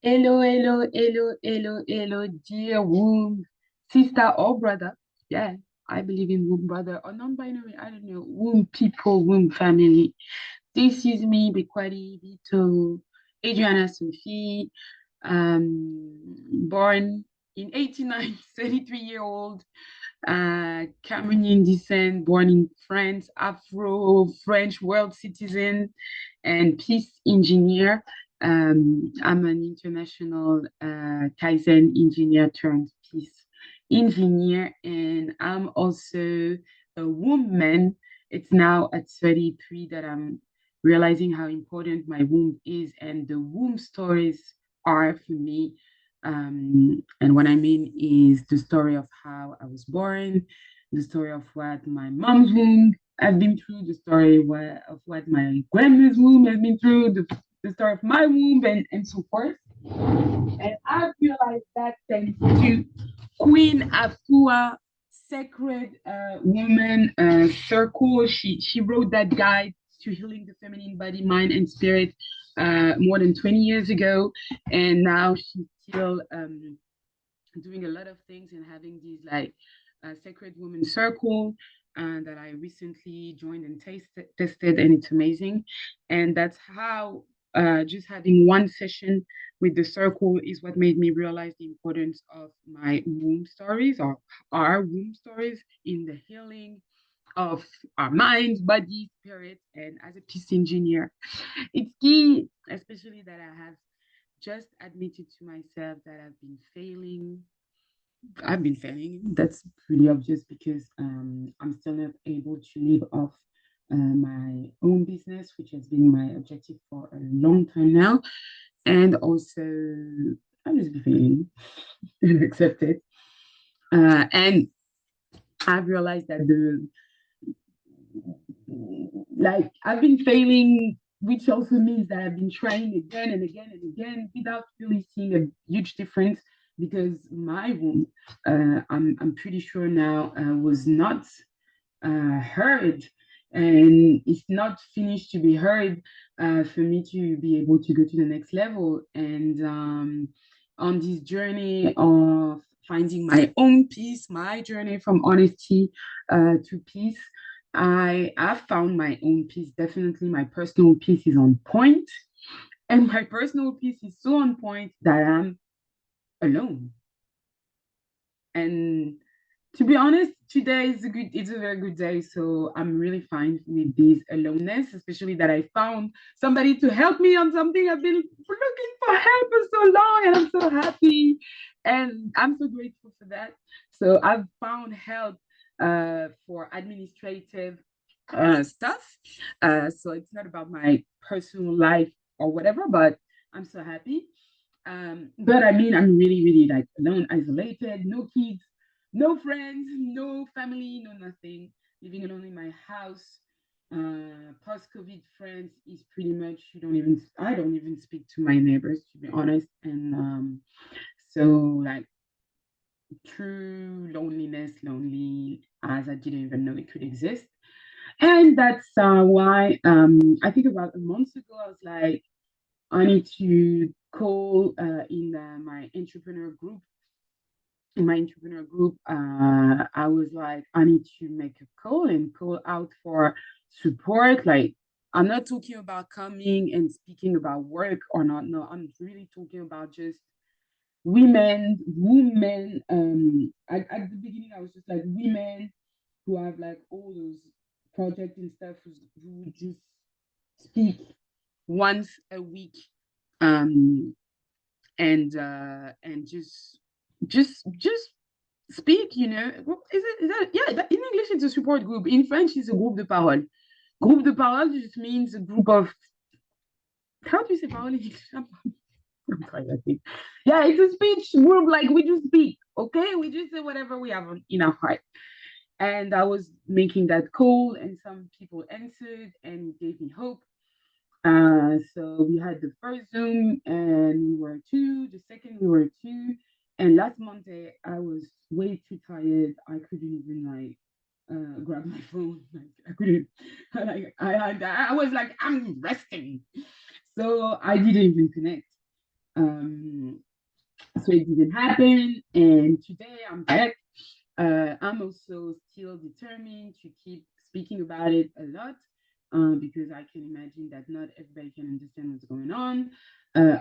Hello, hello, hello, hello, hello, dear womb, sister or brother. Yeah, I believe in womb brother or non-binary. I don't know. Womb people, womb family. This is me, Bekwadi BITO Adriana-Sophie, born in 89, 33-year-old, Cameroonian descent, born in France, Afro-French world citizen, and peace engineer. I'm an international Kaizen engineer turned peace engineer, and I'm also a Woumbman. It's now at 33 that I'm realizing how important my womb is and the womb stories are for me. And what I mean is the story of how I was born, the story of what my mom's womb has been through, the story of what my grandma's womb has been through, the story of my womb, and so forth. And I realized that thanks to Queen Afua Sacred Woman Circle. She wrote that guide to healing the feminine body, mind, and spirit more than 20 years ago. And now she's still doing a lot of things and having these like Sacred Woman Circle that I recently joined and tested, and it's amazing. And that's how just having one session with the circle is what made me realize the importance of my womb stories or our womb stories in the healing of our minds, body, spirit, and as a peace engineer, it's key, especially that I have just admitted to myself that I've been failing. That's pretty obvious because I'm still not able to live off my own business, which has been my objective for a long time now. And also, I'm just failing and accept it. And I've realized that I've been failing, which also means that I've been trying again and again and again without really seeing a huge difference because my womb, I'm pretty sure now, was not heard and it's not finished to be heard for me to be able to go to the next level. And on this journey of finding my own peace, my journey from honesty to peace, I have found my own peace. Definitely, my personal peace is on point, and my personal peace is so on point that I'm alone. And to be honest, today is it's a very good day. So I'm really fine with this aloneness, especially that I found somebody to help me on something I've been looking for help for so long, and I'm so happy and I'm so grateful for that. So I've found help for administrative stuff. So it's not about my personal life or whatever, but I'm so happy. But I mean, I'm really, really like alone, isolated, no kids, no friends, no family, no nothing. Living alone in my house. Post-COVID friends is pretty much I don't even speak to my neighbors to be honest, and so like true loneliness, lonely as I didn't even know it could exist, and that's why I think about a month ago I was like I need to call in my entrepreneur group. In my entrepreneur group, I was like, I need to make a call and call out for support. Like, I'm not talking about coming and speaking about work or not. No, I'm really talking about just women. At the beginning, I was just like women who have like all those projects and stuff who just speak once a week um and just speak, you know. Is that yeah, in English it's a support group, in French it's a groupe de parole. Groupe de parole just means a group of, how do you say parole in English? I'm sorry, I think. Yeah, it's a speech group, like we just speak, okay, we just say whatever we have in our heart. And I was making that call and some people answered and gave me hope. So we had the first Zoom and we were two, the second we were two. And last Monday I was way too tired. I couldn't even like grab my phone. Like I couldn't like I was like, I'm resting. So I didn't even connect. So it didn't happen, and today I'm back. I'm also still determined to keep speaking about it a lot, because I can imagine that not everybody can understand what's going on.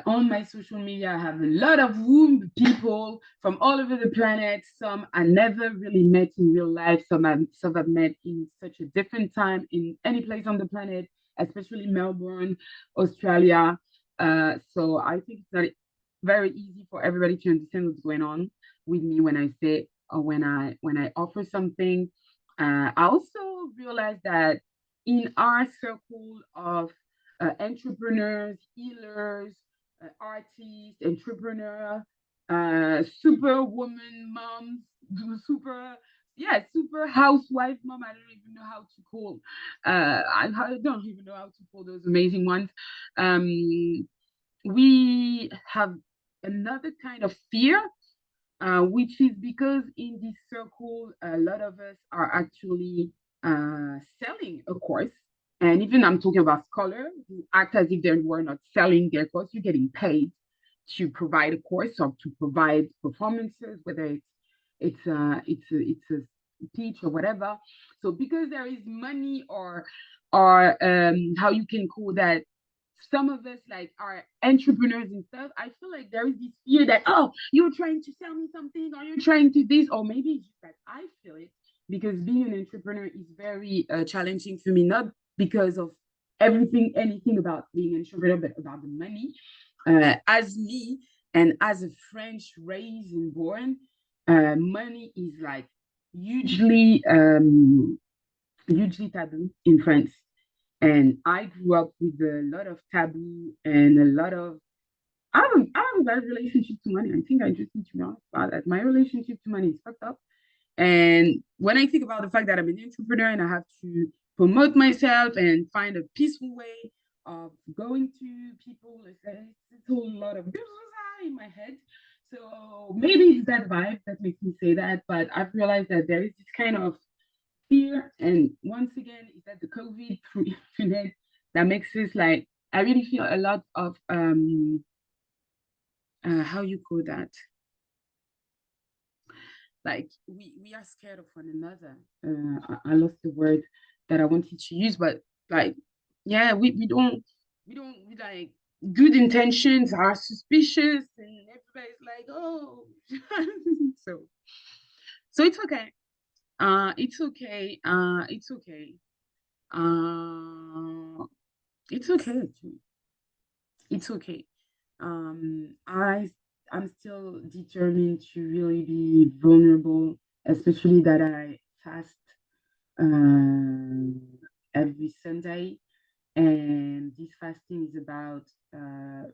On my social media, I have a lot of Woumb people from all over the planet. Some I never really met in real life. Some I've met in such a different time in any place on the planet, especially Melbourne, Australia. So I think it's not very easy for everybody to understand what's going on with me when I say or when I offer something. I also realized that in our circle of entrepreneurs, healers, artists, entrepreneur, super woman moms, super super housewife mom. I don't even know how to call. I don't even know how to call those amazing ones. Um, we have another kind of fear, which is because in this circle, a lot of us are actually selling a course. And even I'm talking about scholars who act as if they were not selling their course. You're getting paid to provide a course or to provide performances, whether it's a teach or whatever. So because there is money or how you can call that, some of us like are entrepreneurs and stuff. I feel like there is this fear that, oh, you're trying to sell me something or you're trying to this, or maybe it's just that I feel it because being an entrepreneur is very challenging for me, not because of anything about being an entrepreneur, but about the money. As me and as a French raised and born, money is like hugely hugely taboo in France. And I grew up with a lot of taboo and a lot of I have a bad relationship to money. I think I just need to be honest about that. My relationship to money is fucked up. And when I think about the fact that I'm an entrepreneur and I have to promote myself and find a peaceful way of going to people, it's a whole lot of in my head. So maybe it's that vibe that makes me say that. But I've realized that there is this kind of fear. And once again, is that the COVID that makes us like, I really feel a lot of, how you call that? Like we are scared of one another. I lost the word that I wanted to use, but like, yeah, we like good intentions are suspicious, and everybody's like, oh, so it's okay. It's okay. It's okay. Uh, it's okay. It's okay. Um, I I'm still determined to really be vulnerable, especially that I fast every Sunday, and this fasting is about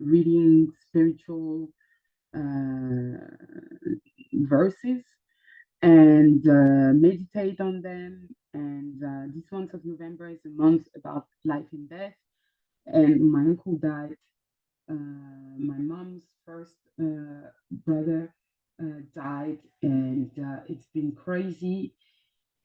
reading spiritual uh, verses and meditate on them. And this month of November is a month about life and death. And my uncle died. My mom's first brother died, and it's been crazy.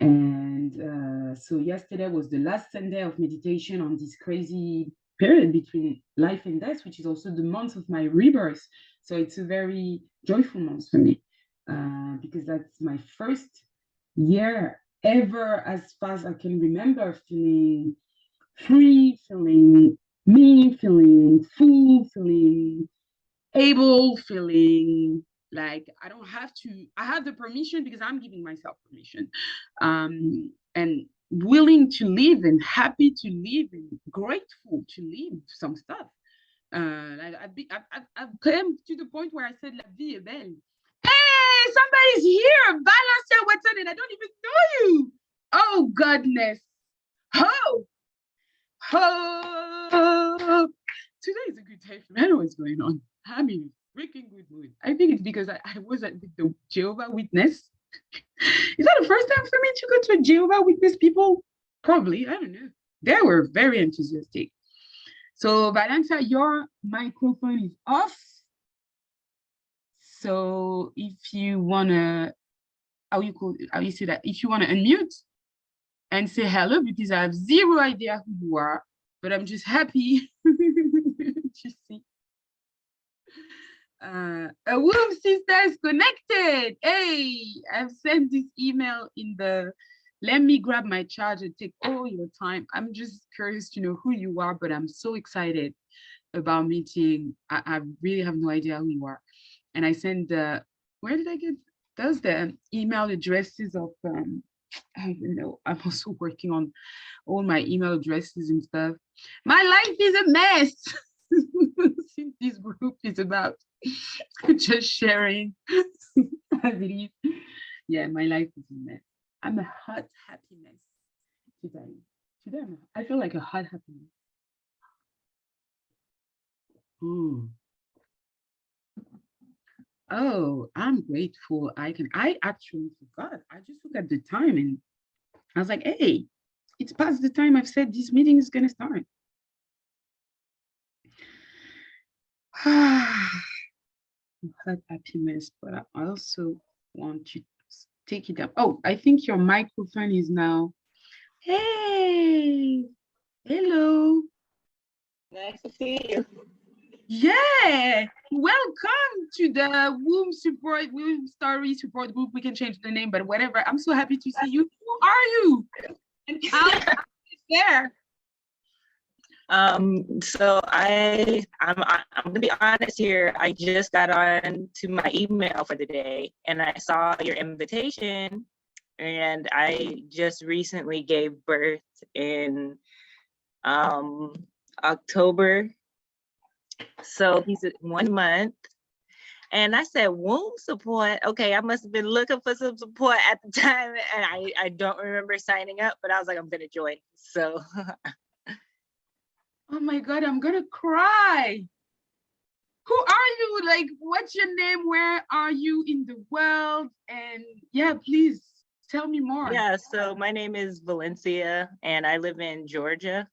And so yesterday was the last Sunday of meditation on this crazy period between life and death, which is also the month of my rebirth. So it's a very joyful month for me, because that's my first year ever, as far as I can remember, feeling free, feeling me, feeling full, feeling able, feeling like I don't have to, I have the permission because I'm giving myself permission. And willing to live and happy to live and grateful to live some stuff. Like I've come to the point where I said, La vie est belle. Hey, somebody's here. Valencia, what's on it? I don't even know you. Oh, goodness. Oh, oh. Today is a good day for me. I don't know what's going on. I'm in a freaking good mood. I think it's because I was with the Jehovah Witness. Is that the first time for me to go to a Jehovah Witness people? Probably. I don't know. They were very enthusiastic. So, Valencia, your microphone is off. So, if you want to, how you say that? If you want to unmute and say hello, because I have zero idea who you are, but I'm just happy to see. A Woumb sister is connected. Hey, I've sent this email in the, let me grab my charger, take all your time. I'm just curious to know who you are, but I'm so excited about meeting. I really have no idea who you are. And I sent the, where did I get, those the email addresses of, I don't know, I'm also working on all my email addresses and stuff. My life is a mess. Since this group is about just sharing as it is. Yeah, my life is a mess. I'm a hot, happy mess today. I feel like a hot, happy mess. Ooh. Oh, I'm grateful. I actually forgot. I just looked at the time and I was like, hey, it's past the time I've said this meeting is going to start. Hot, happy mess, but I also want to take it up. Oh, I think your microphone is now. Hey, hello. Nice to see you. Yeah, welcome to the Woumb Story Support Group. We can change the name, but whatever. I'm so happy to see you. Who are you? And how is there? So I'm gonna be honest here. I just got on to my email for the day and I saw your invitation, and I just recently gave birth in October. So he's at 1 month. And I said, womb support. Okay, I must have been looking for some support at the time, and I don't remember signing up, but I was like, I'm gonna join. So Oh my God, I'm gonna cry. Who are you? Like, what's your name? Where are you in the world? And yeah, please tell me more. yeah, so my name is Valencia and I live in Georgia.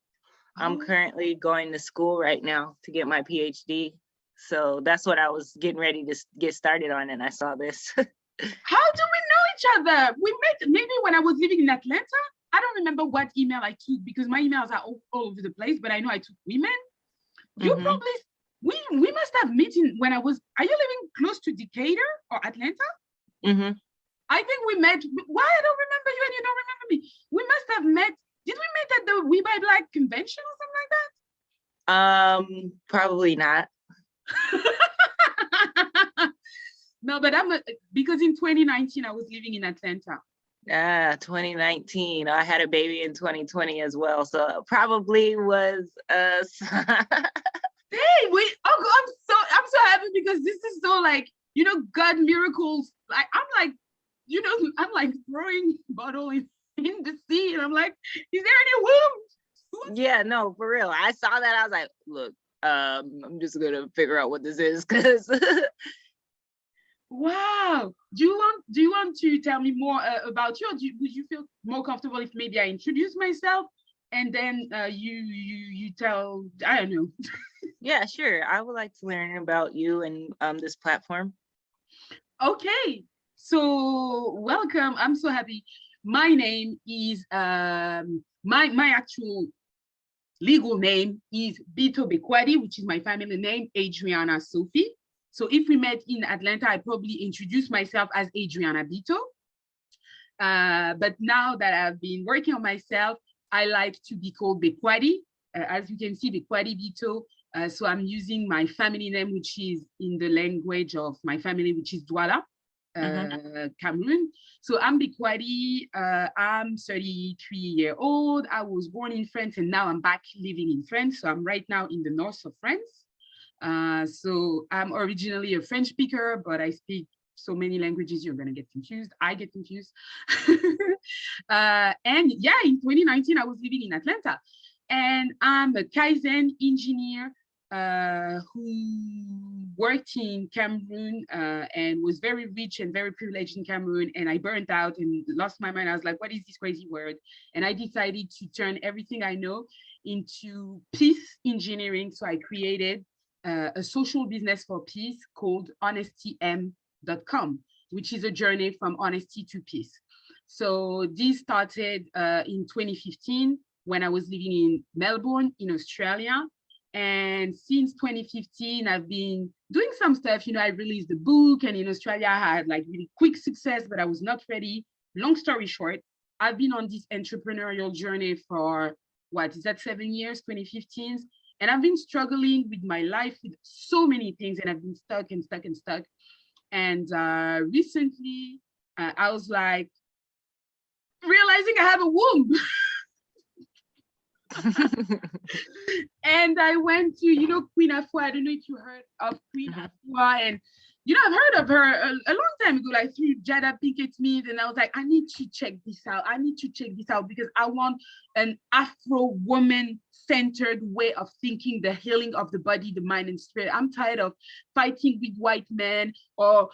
I'm currently going to school right now to get my PhD. So that's what I was getting ready to get started on, and I saw this. How do we know each other? We met maybe when I was living in Atlanta. I don't remember what email I took because my emails are all over the place, but I know I took women. You probably, we must have met when I was, are you living close to Decatur or Atlanta? I think we met, why I don't remember you and you don't remember me? We must have met, did we meet at the We Buy Black convention or something like that? Probably not. No, but because in 2019, I was living in Atlanta. 2019. I had a baby in 2020 as well, so it probably was us. Hey, I'm so happy because this is so like, you know, God miracles. Like I'm like, you know, I'm like throwing bottle in the sea, and I'm like, is there any womb? Yeah, no, for real. I saw that. I was like, look, I'm just gonna figure out what this is, because. Wow. Do you want to tell me more about you? Or would you feel more comfortable if maybe I introduce myself and then you tell, I don't know. Yeah, sure. I would like to learn about you and this platform. Okay. So welcome. I'm so happy. My name is my actual legal name is Bekwadi, which is my family name, Adriana-Sophie. So if we met in Atlanta, I probably introduced myself as Adriana Bito. But now that I've been working on myself, I like to be called Bekwadi. As you can see, Bekwadi BITO. So I'm using my family name, which is in the language of my family, which is Duala, Cameroon. So I'm Bekwadi. I'm 33 years old. I was born in France and now I'm back living in France. So I'm right now in the north of France. So I'm originally a French speaker, but I speak so many languages, you're gonna get confused. I get confused. And yeah, in 2019, I was living in Atlanta, and I'm a Kaizen engineer who worked in Cameroon and was very rich and very privileged in Cameroon. And I burnt out and lost my mind. I was like, what is this crazy word? And I decided to turn everything I know into peace engineering. So I created a social business for peace called honestym.com, which is a journey from honesty to peace. So this started in 2015 when I was living in Melbourne in Australia. And since 2015, I've been doing some stuff. I released the book, and in Australia, I had like really quick success, but I was not ready. Long story short, I've been on this entrepreneurial journey for what is that, 7 years, 2015. And I've been struggling with my life with so many things, and I've been stuck and stuck and stuck. And recently, I was like realizing I have a womb. And I went to, Queen Afua. I don't know if you heard of Queen Afua. And, I've heard of her a long time ago, like through Jada Pinkett Smith. And I was like, I need to check this out. I need to check this out because I want an Afro woman centered way of thinking, the healing of the body, the mind, and spirit. I'm tired of fighting with white men or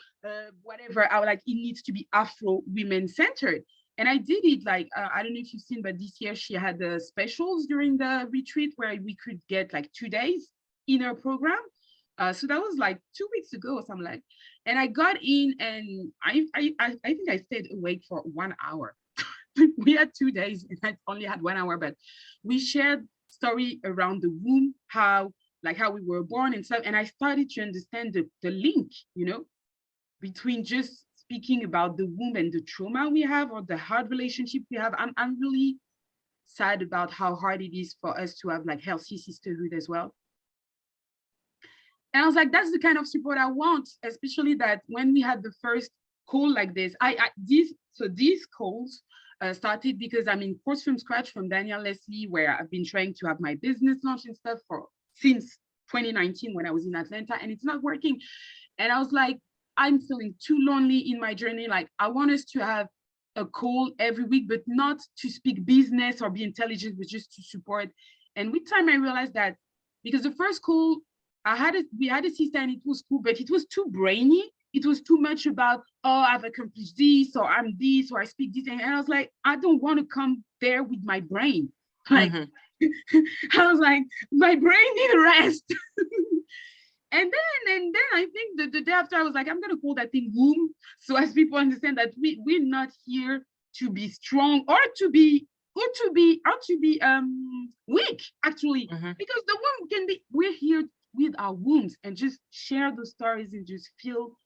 whatever. I was like, it needs to be Afro women centered. And I did it like, I don't know if you've seen, but this year she had the specials during the retreat where we could get like 2 days in her program. So that was like 2 weeks ago or something like. And I got in, and I think I stayed awake for 1 hour. We had 2 days and I only had 1 hour, but we shared story around the womb, how we were born and stuff. And I started to understand the link, between just speaking about the womb and the trauma we have or the hard relationship we have. I'm really sad about how hard it is for us to have like healthy sisterhood as well. And I was like, that's the kind of support I want, especially that when we had the first call like this, these calls started because I'm in Course from Scratch from Daniel Leslie, where I've been trying to have my business launch and stuff since 2019 when I was in Atlanta, and it's not working. And I was like, I'm feeling too lonely in my journey. Like, I want us to have a call every week, but not to speak business or be intelligent, but just to support. And with time, I realized that because the first call, we had a sister and it was cool, but it was too brainy. It was too much about, oh, I've accomplished this, or I'm this, or I speak this. And I was like, I don't want to come there with my brain. Like, I was like, my brain needs rest. And then I think the day after, I was like, I'm going to call that thing Woumb. So as people understand that we're not here to be strong or to be weak, actually, because the womb can be, we're here with our wombs and just share those stories and just feel,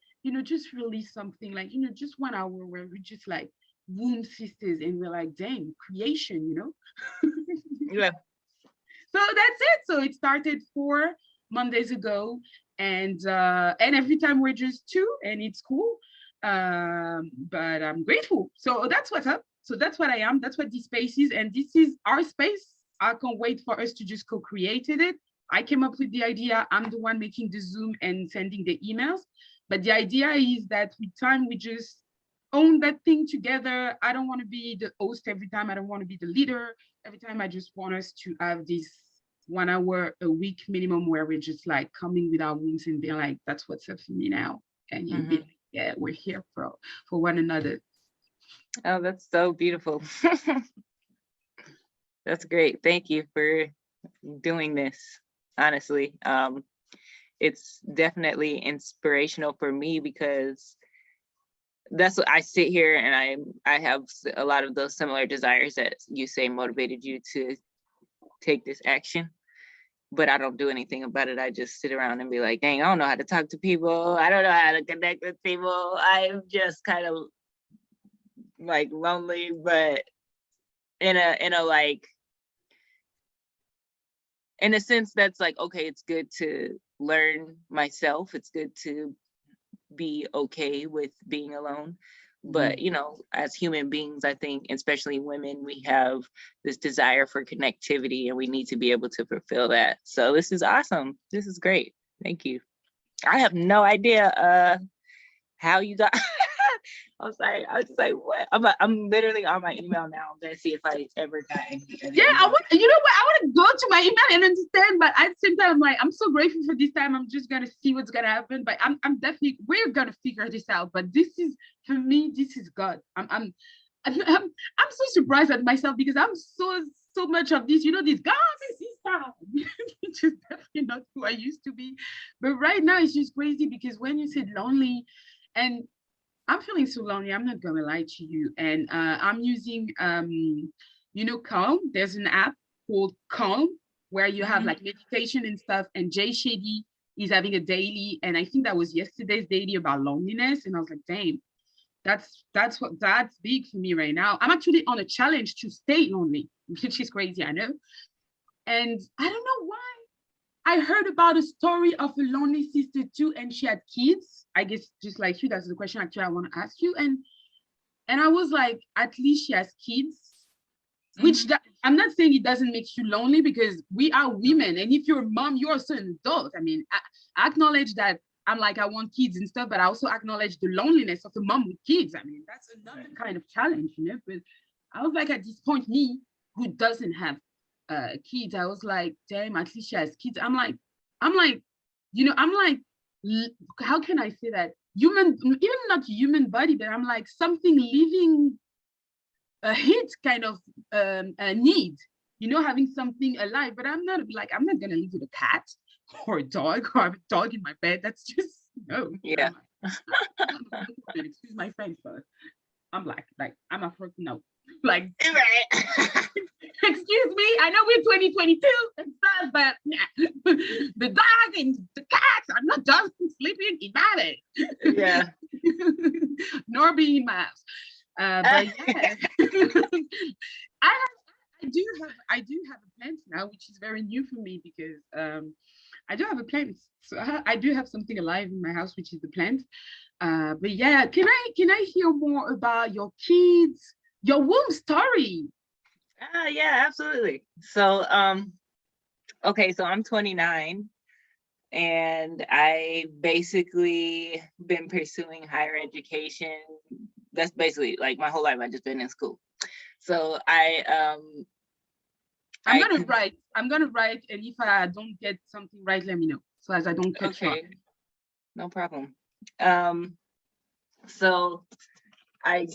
just release something like, just 1 hour where we're just like womb sisters and we're like, dang, creation, Yeah. So that's it. So it started 4 Mondays ago, and every time we're just 2, and it's cool. But I'm grateful. So that's what's up. So that's what I am. That's what this space is, and this is our space. I can't wait for us to just co-create it. I came up with the idea. I'm the one making the Zoom and sending the emails. But the idea is that with time, we just own that thing together. I don't want to be the host every time. I don't want to be the leader every time. I just want us to have this 1 hour a week minimum where we're just like coming with our wounds and being like, that's what's up for me now. And you be like, yeah, we're here for one another. Oh, that's so beautiful. That's great. Thank you for doing this. Honestly, it's definitely inspirational for me because that's what I sit here and I have a lot of those similar desires that you say motivated you to take this action, but I don't do anything about it. I just sit around and be like, dang, I don't know how to talk to people. I don't know how to connect with people. I'm just kind of like lonely, but in a sense that's like, okay, it's good to learn myself. It's good to be okay with being alone. But, as human beings, I think, especially women, we have this desire for connectivity and we need to be able to fulfill that. So this is awesome. This is great. Thank you. I have no idea how you got, I was just like, what? I'm literally on my email now. I'm gonna see if I ever got any. Yeah, I want to go to my email and understand, but at the same time, I'm like, I'm so grateful for this time. I'm just gonna see what's gonna happen. But I'm definitely, we're gonna figure this out. But this is, for me, this is God. I'm so surprised at myself because I'm so much of this, this God, this is God, which is definitely not who I used to be. But right now it's just crazy because when you said lonely, and I'm feeling so lonely, I'm not gonna lie to you. And I'm using Calm. There's an app called Calm where you have like meditation and stuff. And Jay Shetty is having a daily, and I think that was yesterday's daily about loneliness. And I was like, damn, that's big for me right now. I'm actually on a challenge to stay lonely, which is crazy, I know. And I don't know why. I heard about a story of a lonely sister too, and she had kids. I guess just like you, that's the question actually I want to ask you. And I was like, at least she has kids, which I'm not saying it doesn't make you lonely, because we are women. And if you're a mom, you're also an adult. I mean, I acknowledge that I'm like, I want kids and stuff, but I also acknowledge the loneliness of a mom with kids. I mean, that's another kind of challenge, you know. But I was like, at this point, me, who doesn't have kids, I was like, damn, at least she has kids. I'm like, you know, I'm like, how can I say that? Human, even not human body, but I'm like something living a hit kind of a need, you know, having something alive. But I'm not gonna live with a cat or a dog, or have a dog in my bed. That's just no. Yeah. Excuse my French, but I'm black. Like I'm Afro. No, like Right. excuse me. I know we're 2022 and stuff, but the dog and the cats are not just sleeping in my bed. Yeah. Nor being in my house. But yeah, I do have a plant now, which is very new for me, because I do have a plant. So I do have something alive in my house, which is the plant. But yeah, can I hear more about your kids, your womb story? Yeah, absolutely. So okay, so I'm 29, and I basically been pursuing higher education. That's basically like my whole life. I've just been in school. So I'm gonna write, and if I don't get something right, let me know, so as I don't cut you off. No problem. So I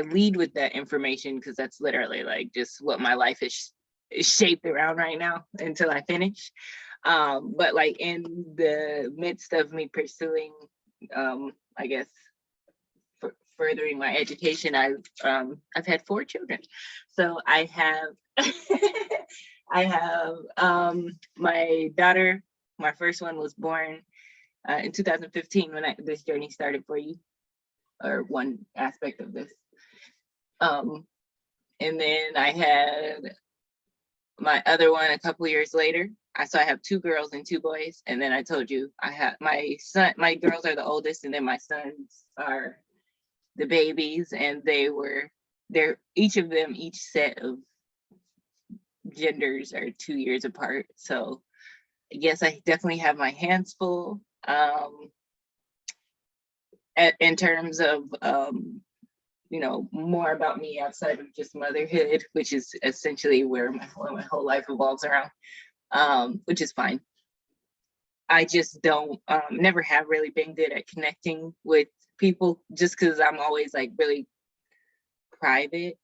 lead with that information because that's literally like just what my life is shaped around right now until I finish. But like in the midst of me pursuing, I guess, furthering my education, I've had 4 children. So I have I have my daughter. My first one was born in 2015 when this journey started for you, or one aspect of this. And then I had my other one a couple years later. So I have 2 girls and 2 boys. And then I told you I have my son. My girls are the oldest, and then my sons are the babies, and they're each set of genders are 2 years apart. So yes, I definitely have my hands full in terms of you know, more about me outside of just motherhood, which is essentially where my whole life revolves around, which is fine. I just don't never have really been good at connecting with people, just because I'm always like really private.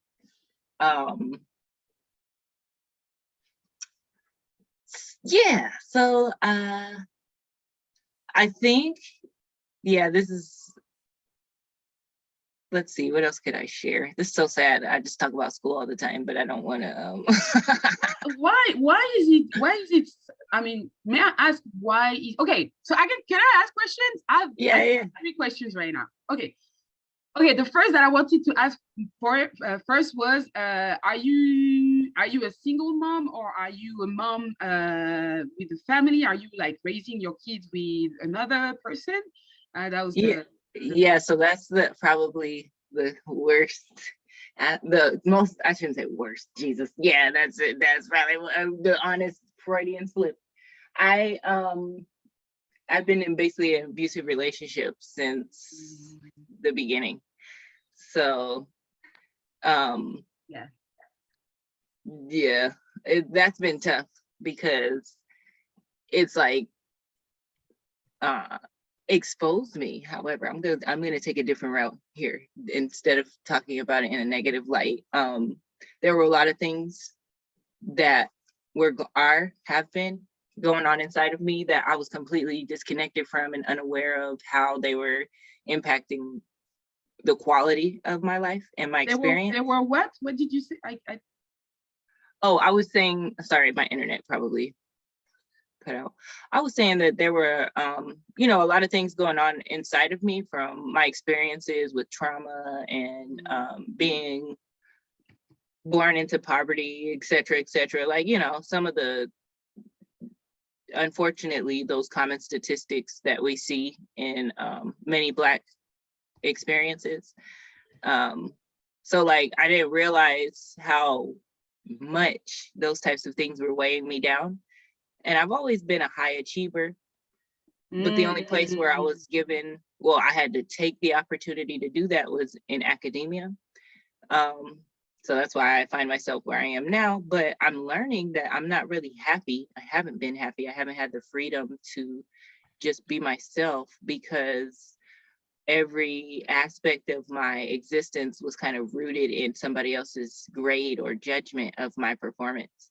Yeah, so I think, yeah, this is, let's see, what else could I share? This is so sad. I just talk about school all the time, but I don't want to. Why is it? I mean, may I ask why? Okay, so can I ask questions? I have 3 questions right now. Okay, the first that I wanted to ask first was, are you a single mom, or are you a mom with a family? Are you like raising your kids with another person? That was yeah. So that's probably the worst, the most. I shouldn't say worst. Jesus, yeah, that's it. That's probably the honest Freudian slip. I've been in basically an abusive relationship since the beginning. So, that's been tough, because it's like exposed me. However, I'm gonna take a different route here. Instead of talking about it in a negative light, there were a lot of things that have been going on inside of me that I was completely disconnected from and unaware of how they were impacting the quality of my life and my experience. There were what? What did you say? Oh, I was saying, sorry, my internet probably cut out. I was saying that there were, you know, a lot of things going on inside of me from my experiences with trauma and being born into poverty, et cetera, et cetera. Like, you know, some of the, unfortunately, those common statistics that we see in many Black experiences. So like, I didn't realize how much those types of things were weighing me down. And I've always been a high achiever, but the only place where I was given, well, I had to take the opportunity to do that was in academia. So that's why I find myself where I am now, but I'm learning that I'm not really happy. I haven't been happy. I haven't had the freedom to just be myself because every aspect of my existence was kind of rooted in somebody else's grade or judgment of my performance.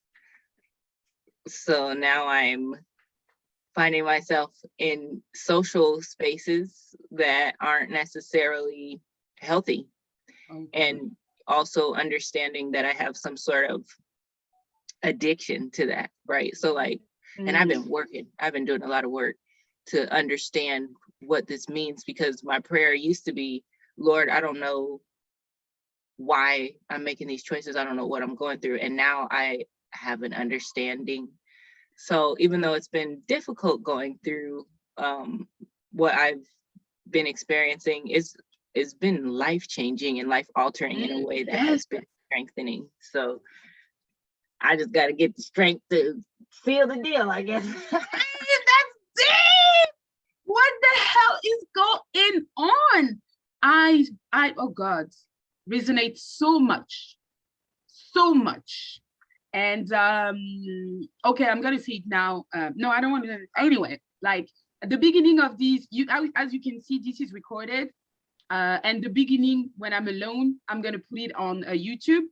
So now I'm finding myself in social spaces that aren't necessarily healthy. And also understanding that I have some sort of addiction to that, right? So like, and I've been working, I've been doing a lot of work to understand what this means, because my prayer used to be, Lord, I don't know why I'm making these choices. I don't know what I'm going through. And now I have an understanding. So even though it's been difficult going through what I've been experiencing, it's been life-changing and life-altering in a way that has been strengthening. So I just got to get the strength to seal the deal, I guess. That's deep. What the hell is going on? I oh God, resonate so much. And okay, I'm gonna say it now. No, I don't want to. Anyway, like at the beginning of this, as you can see, this is recorded. And the beginning, when I'm alone, I'm gonna put it on YouTube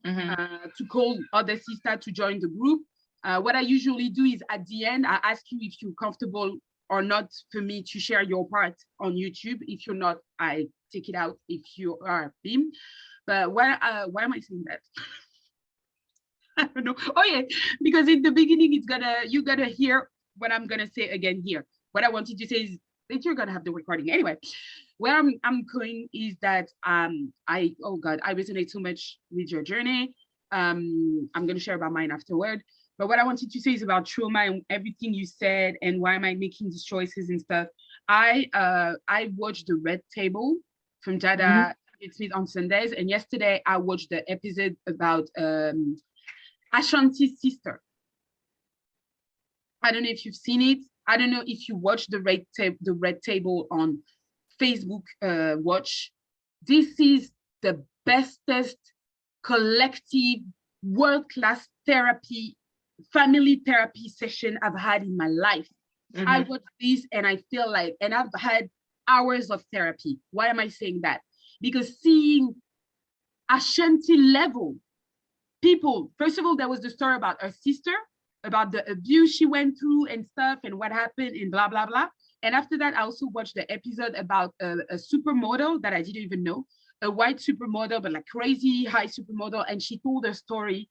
to call other sisters to join the group. What I usually do is at the end, I ask you if you're comfortable or not for me to share your part on YouTube. If you're not, I take it out if you are BIM. But why am I saying that? I don't know. Oh yeah, because in the beginning, you gotta hear what I'm gonna say again here. What I wanted to say is that you're gonna have the recording anyway. Where I'm going is that oh God, I resonate so much with your journey. I'm gonna share about mine afterward. But what I wanted to say is about trauma and everything you said and why am I making these choices and stuff. I watched the Red Table from Jada Smith on Sundays, and yesterday I watched the episode about Ashanti's sister. I don't know if you've seen it. I don't know if you watched the Red Table on Facebook watch. This is the bestest collective world-class therapy, family therapy session I've had in my life. I watched this and I feel like, and I've had hours of therapy. Why am I saying that? Because seeing Ashanti level people, first of all, there was the story about her sister, about the abuse she went through and stuff and what happened and blah, blah, blah. And after that, I also watched the episode about a supermodel that I didn't even know, a white supermodel, but like crazy high supermodel. And she told her story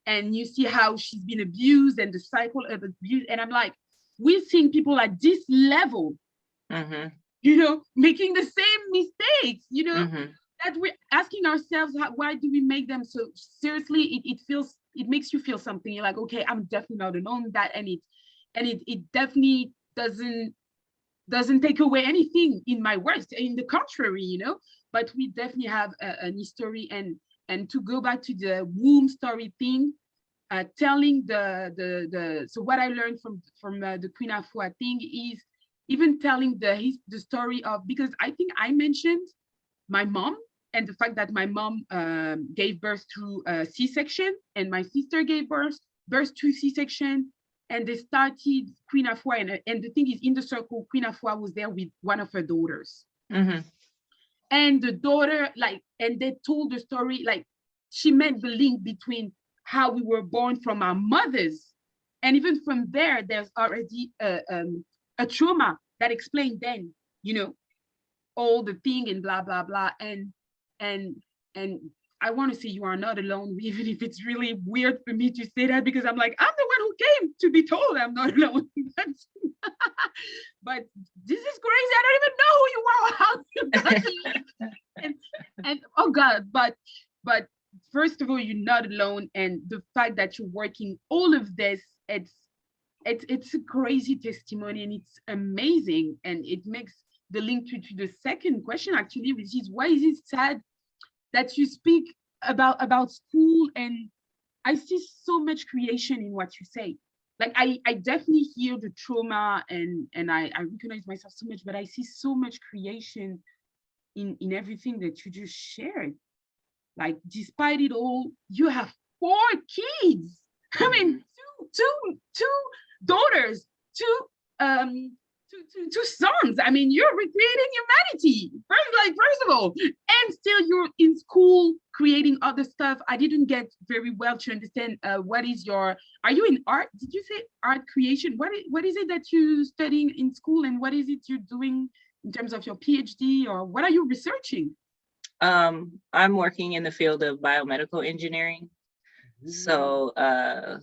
and you see how she's been abused and the cycle of abuse. And I'm like, we're seeing people at this level, you know, making the same mistakes, you know, that we're asking ourselves, why do we make them so seriously? It makes you feel something. You're like, okay, I'm definitely not alone in that. And it definitely doesn't take away anything in my worst, in the contrary, you know, but we definitely have an history. And to go back to the womb story thing, telling so what I learned from the Queen Afua thing is even telling the story of, because I think I mentioned my mom and the fact that my mom gave birth through a C-section and my sister gave birth through C-section, and they started Queen Afua, and the thing is, in the circle, Queen Afua was there with one of her daughters. And the daughter, like, and they told the story, like, she made the link between how we were born from our mothers. And even from there, there's already a trauma that explained then, you know, all the thing and blah, blah, blah. And I want to say you are not alone, even if it's really weird for me to say that, because I'm like, I'm the one who came to be told I'm not alone. But this is crazy. I don't even know who you are, how you got to live. And oh God, but first of all, you're not alone. And the fact that you're working all of this, it's a crazy testimony, and it's amazing. And it makes the link to the second question, actually, which is, why is it sad that you speak about school? And I see so much creation in what you say. Like I definitely hear the trauma, and I recognize myself so much, but I see so much creation in everything that you just shared. Like, despite it all, you have 4 kids. I mean, two daughters, two sons. I mean, you're recreating humanity. First of all, and still you're in school creating other stuff. I didn't get very well to understand what is your. Are you in art? Did you say art creation? What is it that you're studying in school, and what is it you're doing in terms of your PhD, or what are you researching? I'm working in the field of biomedical engineering. So yeah.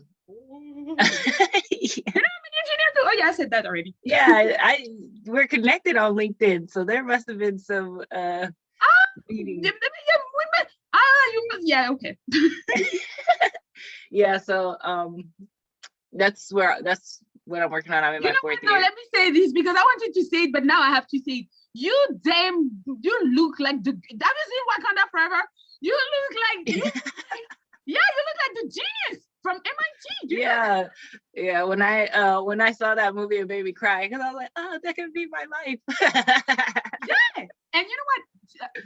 Oh yeah, I said that already. Yeah, we're connected on LinkedIn, so there must have been some meetings. Yeah, okay. Yeah, so that's what I'm working on. I'm in my 4th year. Let me say this, because I wanted to say it, but now I have to say it. You look like the. Have you seen Wakanda Forever? You look like yeah, you look like the genius from MIT. Yeah. When I saw that movie, it made me cry, because I was like, oh, that could be my life. Yeah, and you know what?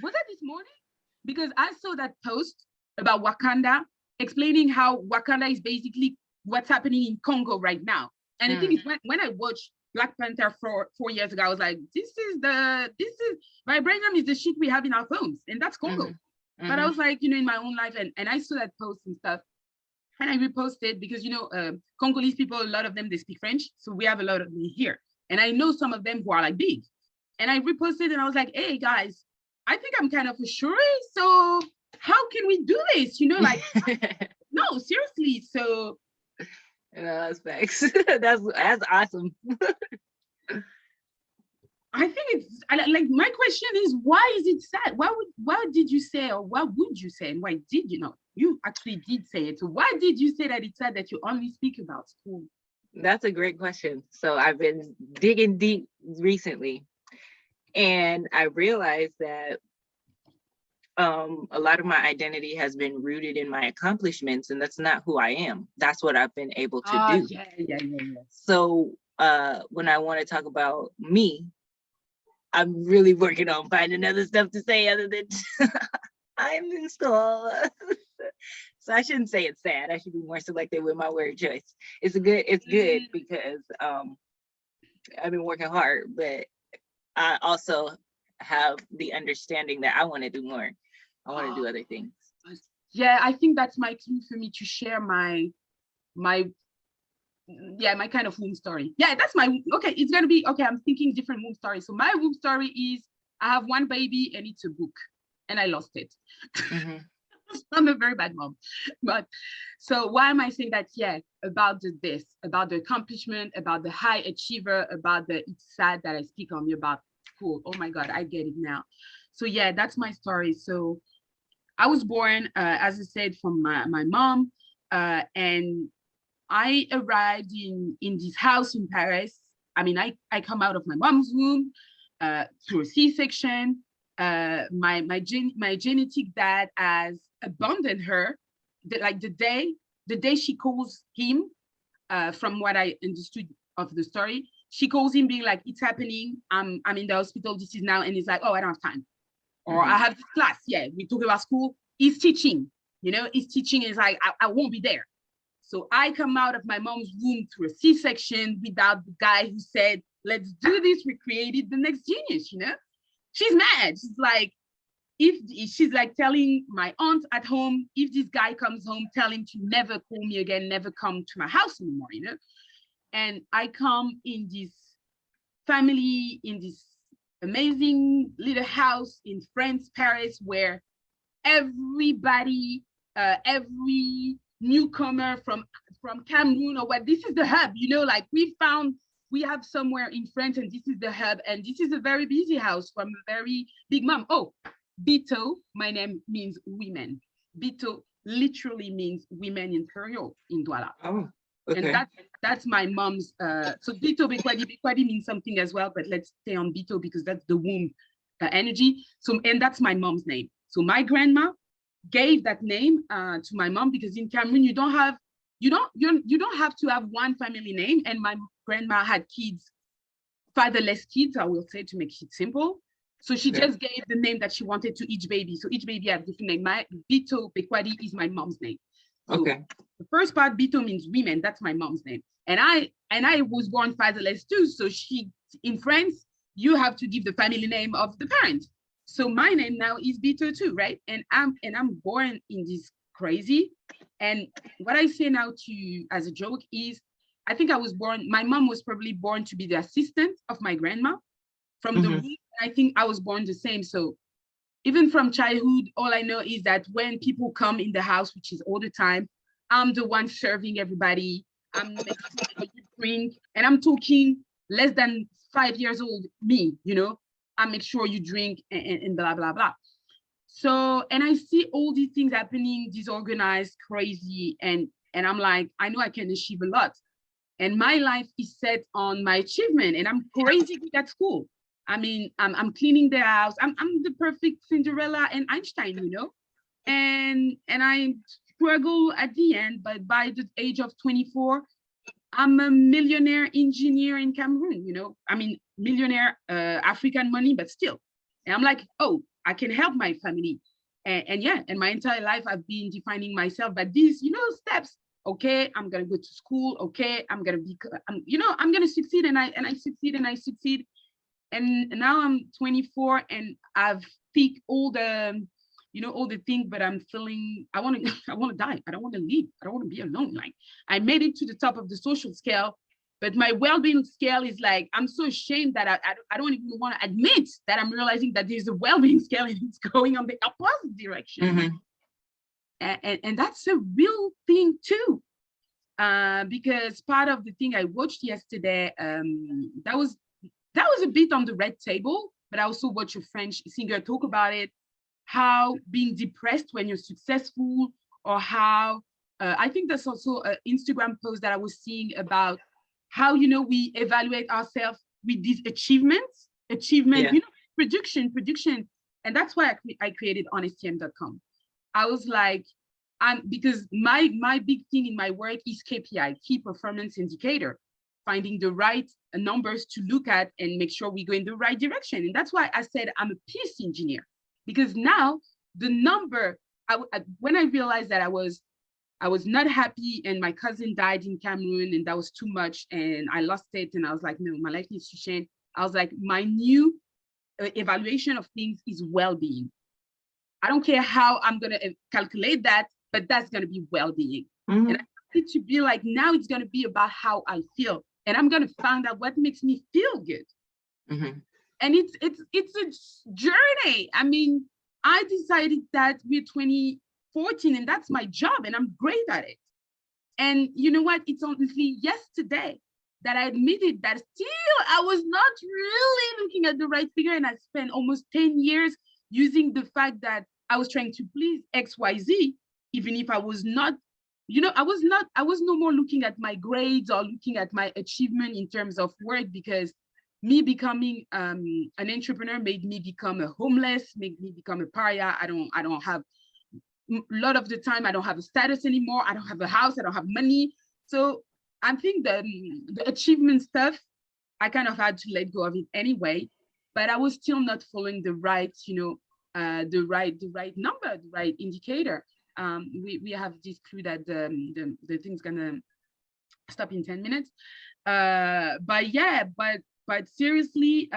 Was that this morning? Because I saw that post about Wakanda, explaining how Wakanda is basically what's happening in Congo right now. And the thing is, when I watched Black Panther 4 years ago, I was like, this is vibranium is the shit we have in our phones, and that's Congo. But I was like, in my own life, and I saw that post and stuff, and I reposted, because Congolese people, a lot of them, they speak French, so we have a lot of them here, and I know some of them who are like big, and I reposted, and I was like, hey guys, I think I'm kind of a sure, so how can we do this? Like no, seriously. So that's facts. That's awesome. I think it's like, my question is, why is it sad? Why did you say, or what would you say, and why did you you actually did say it? So why did you say that it's sad that you only speak about school? That's a great question. So I've been digging deep recently, and I realized that a lot of my identity has been rooted in my accomplishments, and that's not who I am. That's what I've been able to do. Yeah. So when I want to talk about me, I'm really working on finding other stuff to say other than I'm in school. So I shouldn't say it's sad. I should be more selective with my word choice. It's good because I've been working hard, but I also have the understanding that I want to do more. I want to do other things. Yeah, I think that's my clue for me to share my kind of womb story. Yeah, that's my, okay, it's gonna be, okay, I'm thinking different womb stories. So my womb story is, I have one baby and it's a book, and I lost it. I'm a very bad mom. But so why am I saying that? Yeah, about about the accomplishment, about the high achiever, about the it's sad that I speak on you about school. Oh my God, I get it now. So yeah, that's my story. So I was born, as I said, from my mom, and I arrived in this house in Paris. I mean, I come out of my mom's womb through a C-section. My genetic dad has abandoned her. The day she calls him, from what I understood of the story, she calls him being like, it's happening. I'm in the hospital. This is now, and he's like, oh, I don't have time. Or I have this class. Yeah, we talk about school. He's teaching. He's teaching. Is like, I won't be there. So I come out of my mom's womb through a C-section without the guy who said, let's do this. We created the next genius, She's mad. She's like, she's like telling my aunt at home, if this guy comes home, tell him to never call me again, never come to my house anymore, And I come in this family, in this amazing little house in France, Paris, where everybody, every newcomer from Cameroon or what, this is the hub, you know, like we have somewhere in France and this is the hub, and this is a very busy house from a very big mom. Oh, Bito, my name means women. Bito literally means women in Creole in Duala. Oh, okay. And that's my mom's, so Bito Bekwadi means something as well, but let's stay on Bito because that's the womb energy. So, and that's my mom's name. So my grandma gave that name to my mom because in Cameroon, you don't have to have one family name. And my grandma had kids, fatherless kids, I will say, to make it simple. So she just gave the name that she wanted to each baby. So each baby had a different name. My Bito Bekwadi is my mom's name. So the first part, Bito, means women. That's my mom's name. And I was born fatherless too. So in France, you have to give the family name of the parent. So my name now is Bito too, right? And I'm born in this crazy. And what I say now to you as a joke is, I think I was born, my mom was probably born to be the assistant of my grandma from the womb. I think I was born the same. So even from childhood, all I know is that when people come in the house, which is all the time, I'm the one serving everybody. I'm making sure you drink, and I'm talking less than 5 years old, me, you know, I make sure you drink and blah, blah, blah. So, and I see all these things happening, disorganized, crazy, and I'm like, I know I can achieve a lot. And my life is set on my achievement, and I'm crazy good at school. I mean, I'm cleaning the house. I'm the perfect Cinderella and Einstein, you know, and I struggle at the end, but by the age of 24, I'm a millionaire engineer in Cameroon, you know, I mean, millionaire African money, but still. And I'm like, oh, I can help my family. And yeah, and my entire life, I've been defining myself by these, you know, steps. Okay, I'm going to go to school. Okay, I'm going to be, you know, I'm going to succeed, and I succeed, and I succeed. And now I'm 24 and I've picked all the, you know, all the things, but I'm feeling, I want to die. I don't want to live. I don't want to be alone. Like, I made it to the top of the social scale, but my well-being scale is like, I'm so ashamed that I don't even want to admit that I'm realizing that there's a well-being scale and it's going on the opposite direction. And that's a real thing too. Because part of the thing I watched yesterday, that was a bit on the red table, but I also watched a French singer talk about it, how being depressed when you're successful, or how, I think that's also an Instagram post that I was seeing about how, you know, we evaluate ourselves with these achievements, you know, production. And that's why I created honestym.com. I was like, because my big thing in my work is KPI, key performance indicator, finding the right numbers to look at and make sure we go in the right direction. And that's why I said I'm a peace engineer, because now the number, when I realized that I was not happy and my cousin died in Cameroon and that was too much and I lost it, and I was like, no, my life needs to change. I was like, my new evaluation of things is well-being. I don't care how I'm going to calculate that, but that's going to be well-being. And I need to be like, now it's going to be about how I feel. And I'm going to find out what makes me feel good. And it's a journey. I mean, I decided that we're 2014 and that's my job and I'm great at it. And you know what? It's honestly yesterday that I admitted that still I was not really looking at the right figure. And I spent almost 10 years using the fact that I was trying to please XYZ, even if I was not, you know, I was no more looking at my grades or looking at my achievement in terms of work, because me becoming an entrepreneur made me become a homeless, made me become a pariah. I don't have, a lot of the time, I don't have a status anymore. I don't have a house, I don't have money. So I think the achievement stuff, I kind of had to let go of it anyway, but I was still not following the right, you know, the right number, the right indicator. We have this clue that the thing's gonna stop in 10 minutes. But yeah, but seriously,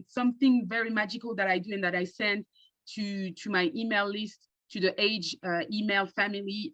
something very magical that I do and that I send to my email list, to the age email family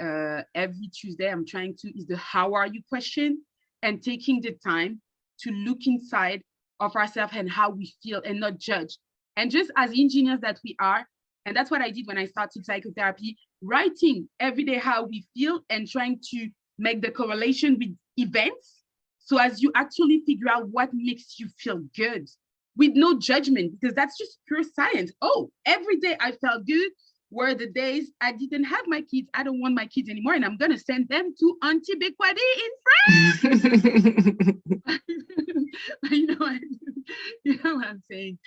every Tuesday, I'm trying to, is the how are you question, and taking the time to look inside of ourselves and how we feel and not judge. And just as engineers that we are, And that's what I did when I started psychotherapy, writing every day how we feel and trying to make the correlation with events. So as you actually figure out what makes you feel good with no judgment, because that's just pure science. Oh, every day I felt good were the days I didn't have my kids. I don't want my kids anymore, and I'm going to send them to Auntie Bekwadi in France. you know what, you know what I'm saying?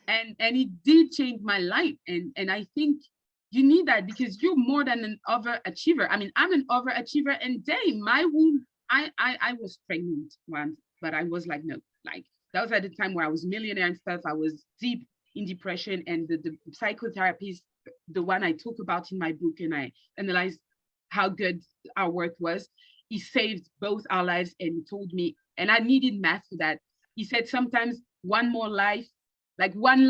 And it did change my life. And I think you need that, because you're more than an overachiever. I mean, I'm an overachiever, and day my womb, I was pregnant once, but I was like, no, like that was at the time where I was millionaire and stuff. I was deep in depression, and the psychotherapist, the one I talk about in my book, and I analyzed how good our work was, he saved both our lives. And he told me, and I needed math for that. He said, sometimes one more life, like one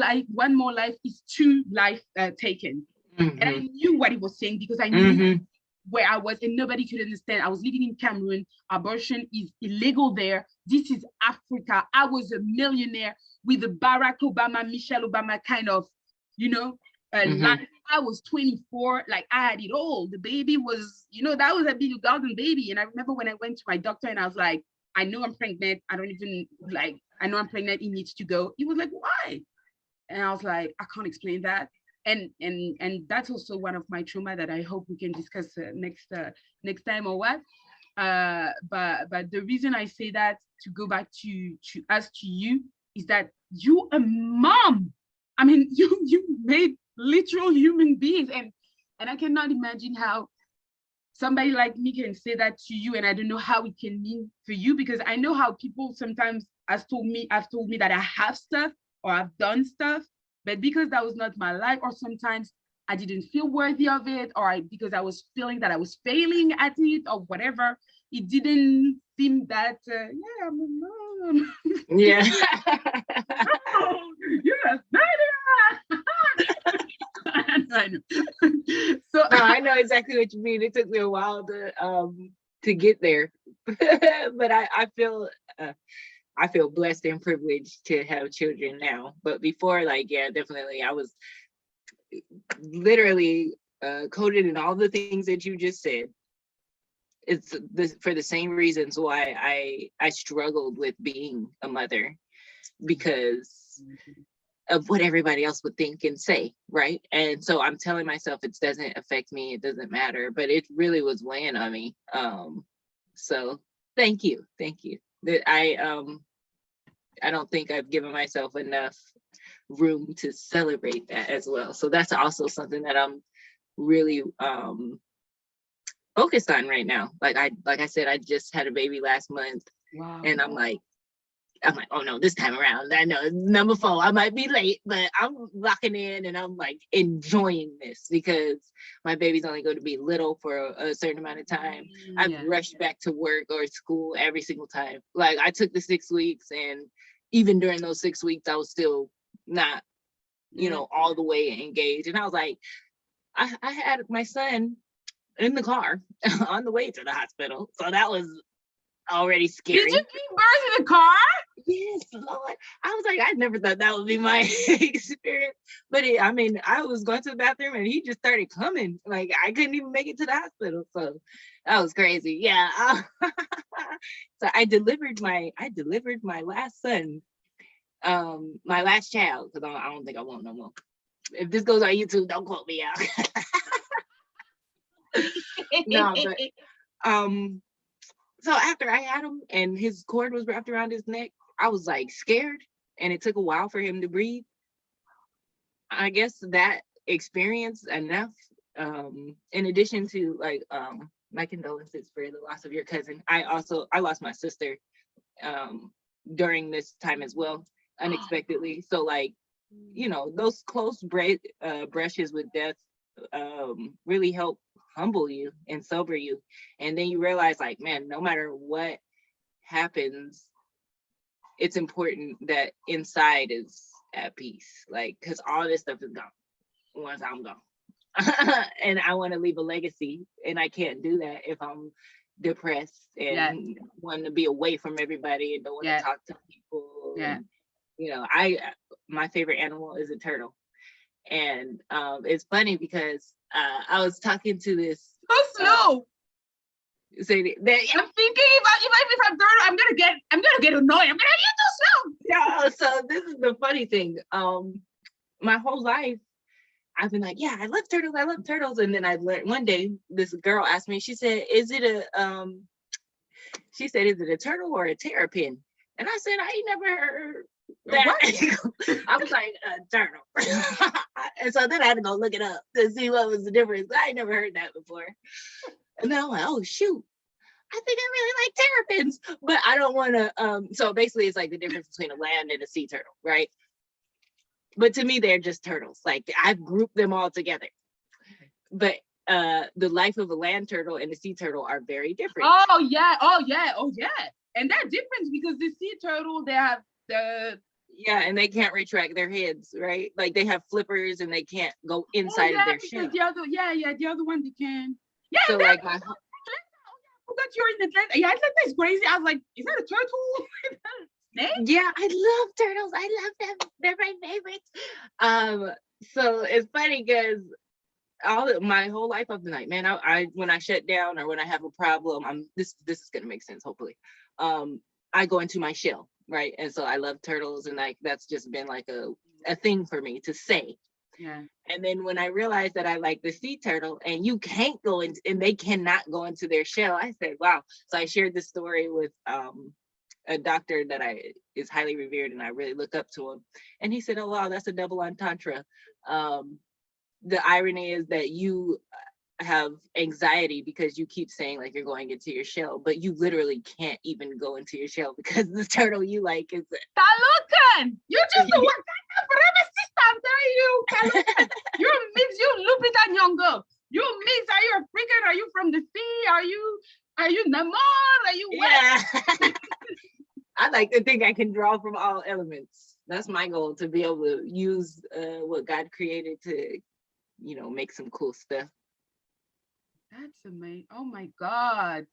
more life is two life taken. And I knew what he was saying, because I knew where I was, and nobody could understand. I was living in Cameroon. Abortion is illegal there. This is Africa. I was a millionaire with the Barack Obama, Michelle Obama kind of, life. I was 24, like I had it all. The baby was, that was a big golden baby. And I remember when I went to my doctor and I was like, I know I'm pregnant. I know I'm pregnant. It needs to go. He was like, why? And I was like, I can't explain that. And that's also one of my trauma that I hope we can discuss next time or what. But the reason I say that, to go back to us, to you, is that you a mom. I mean, you made literal human beings, and I cannot imagine how somebody like me can say that to you, and I don't know how it can mean for you, because I know how people sometimes have told me that I have stuff or I've done stuff, but because that was not my life, or sometimes I didn't feel worthy of it, or because I was feeling that I was failing at it or whatever, it didn't seem that, yeah, I'm a mom. Yeah. Oh, yes, I know. So no, I know exactly what you mean. It took me a while to get there, but I feel blessed and privileged to have children now. But before, like, yeah, definitely, I was literally coded in all the things that you just said. It's for the same reasons why I struggled with being a mother, because of what everybody else would think and say, right? And so I'm telling myself it doesn't affect me, it doesn't matter, but it really was weighing on me. So thank you. That I don't think I've given myself enough room to celebrate that as well. So that's also something that I'm really focused on right now. Like I said, I just had a baby last month. Wow. And I'm like, oh no, this time around, I know number 4, I might be late, but I'm locking in and I'm like enjoying this, because my baby's only going to be little for a certain amount of time. I've rushed back to work or school every single time. Like, I took the 6 weeks, and even during those 6 weeks, I was still not, all the way engaged. And I was like, I had my son in the car on the way to the hospital. So that was already scary. Did you give birth in the car? Yes, Lord. I was like, I never thought that would be my experience. But I was going to the bathroom and he just started coming. Like, I couldn't even make it to the hospital. So that was crazy. Yeah. So I delivered my last son, my last child, because I don't think I want no more. If this goes on YouTube, don't quote me out. No, but so after I had him and his cord was wrapped around his neck, I was like scared, and it took a while for him to breathe. I guess that experience enough, in addition to like my condolences for the loss of your cousin. I lost my sister during this time as well, unexpectedly. So like, those close brushes with death really help humble you and sober you. And then you realize, like, man, no matter what happens, it's important that inside is at peace, like, because all this stuff is gone once I'm gone. And I want to leave a legacy, and I can't do that if I'm depressed and want to be away from everybody and don't want to talk to people. And, my favorite animal is a turtle. And it's funny because I was talking to this. So slow. Say that. I'm thinking if I'm turtle, I'm gonna get annoyed. I'm gonna get too slow. Yeah. So this is the funny thing. My whole life, I've been like, yeah, I love turtles. And then I learned one day, this girl asked me, she said, is it a turtle or a terrapin? And I said, I ain't never heard that. I was like, a turtle. And so then I had to go look it up to see what was the difference. I ain't never heard that before. And then I'm like, oh shoot, I think I really like terrapins, but I don't want to. So basically, it's like the difference between a land and a sea turtle, right? But to me, they're just turtles. Like I've grouped them all together. But the life of a land turtle and a sea turtle are very different. Oh yeah. And they're different because the sea turtle, they have the and they can't retract their heads, right? Like they have flippers and they can't go inside of their shell. The other one they can. Yeah. So like my that you're in Atlanta. Yeah, Atlanta is crazy. I was like, is that a turtle? Yeah, I love turtles. I love them. They're my favorites. So it's funny because my whole life I've been like, man, I when I shut down or when I have a problem, this is gonna make sense, hopefully. I go into my shell, right? And so I love turtles, and like that's just been like a thing for me to say. Yeah. And then when I realized that I like the sea turtle and you can't go in and they cannot go into their shell, I said, wow. So I shared this story with a doctor that is highly revered and I really look up to him. And he said, oh, wow, that's a double entendre. The irony is that you have anxiety because you keep saying like you're going into your shell, but you literally can't even go into your shell because the turtle you like is Talukan! You just the one I'm telling you, Talukan. You mix, you Lupita Nyong'o. You mix, are you African? Are you from the sea? Are you Namor? Are you what? Yeah. I like to think I can draw from all elements. That's my goal, to be able to use what God created to, make some cool stuff. That's amazing. Oh my God.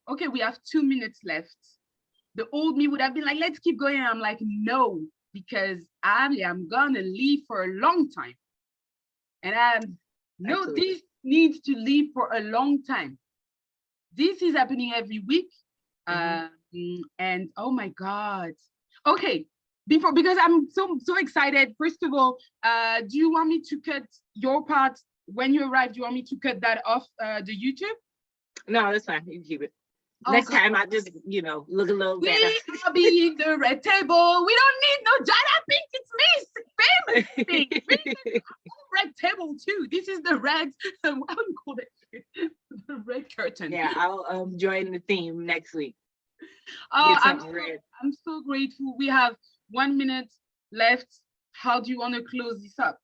Okay, we have 2 minutes left. The old me would have been like, let's keep going. I'm like, no, because I'm gonna leave for a long time. And this needs to leave for a long time. This is happening every week. And oh my God. Okay, because I'm so excited. First of all, do you want me to cut your part when you arrive? Do you want me to cut that off the YouTube? No, that's fine. You can keep it. Next time I just, look a little better. We'll be in the red table. We don't need no Jada Pink. It's me, famous thing. Red table too. This is the red. How do you call it? The red curtain. Yeah, I'll join the theme next week. Oh, I'm so grateful. We have 1 minute left. How do you want to close this up?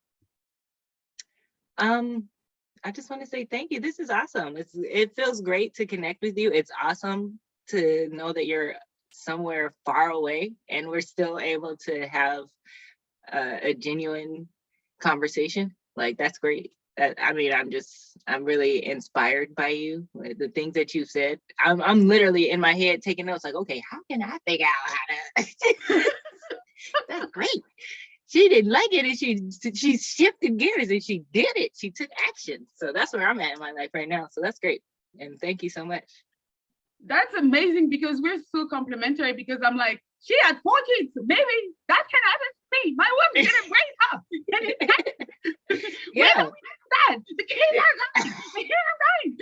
I just want to say thank you. This is awesome. It feels great to connect with you. It's awesome to know that you're somewhere far away and we're still able to have a genuine conversation. Like, that's great. I'm really inspired by you. The things that you said. I'm literally in my head taking notes like, okay, how can I figure out how to that's great. She didn't like it and she shifted gears and she did it. She took action. So that's where I'm at in my life right now. So that's great. And thank you so much. That's amazing because we're so complementary, because I'm like, she had 4 kids. Maybe that can happen to me. My wife didn't break up. Yeah. The kids are dying. The kids are dying.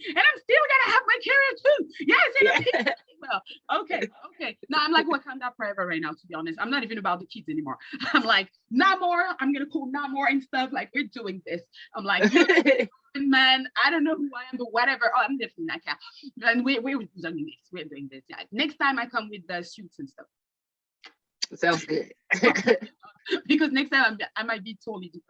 And I'm still gonna have my career too. Yes, well, okay. No, I'm like Wakanda forever right now, to be honest. I'm not even about the kids anymore. I'm like, not more. I'm gonna call not more and stuff. Like, we're doing this. I'm like, man, I don't know who I am, but whatever. Oh, I'm definitely not cat. And we're doing this. We're doing this. Yeah. Next time I come with the suits and stuff. Sounds good. Because next time I might be totally depressed.